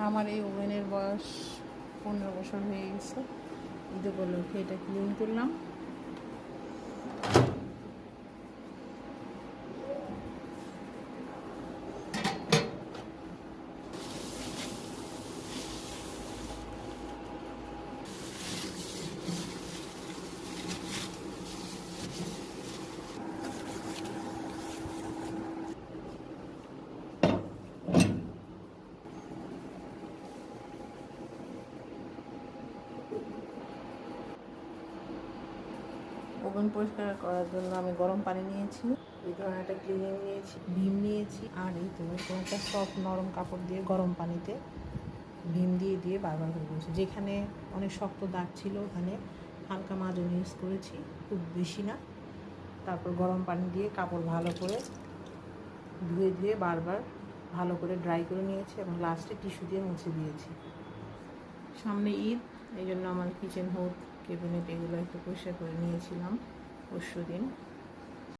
আমার এই ওভেনের বয়স 15 বছর হয়ে গেছে। ঈদ উপলক্ষে এটা ক্লিন করলাম। ওভেন পরিষ্কার করার জন্য আমি গরম পানি নিয়েছি, এই ধরনের একটা ক্লিনিং নিয়েছি, ভীম নিয়েছি, আর এই তো একটা সফট নরম কাপড় দিয়ে গরম পানিতে ভীম দিয়ে দিয়ে বারবার করে করেছি। যেখানে অনেক শক্ত দাগ ছিল ওখানে হালকা মাজন ইউজ করেছি, খুব বেশি না। তারপর গরম পানি দিয়ে কাপড় ভালো করে ধুয়ে ধুয়ে বারবার ভালো করে ড্রাই করে নিয়েছি এবং লাস্টে টিস্যু দিয়ে মুছে দিয়েছি। সামনে ঈদ, এই জন্য আমার কিচেন হুড, ক্যাবিনেট এগুলো একটু পরিষ্কার করে নিয়েছিলাম পরশু দিন।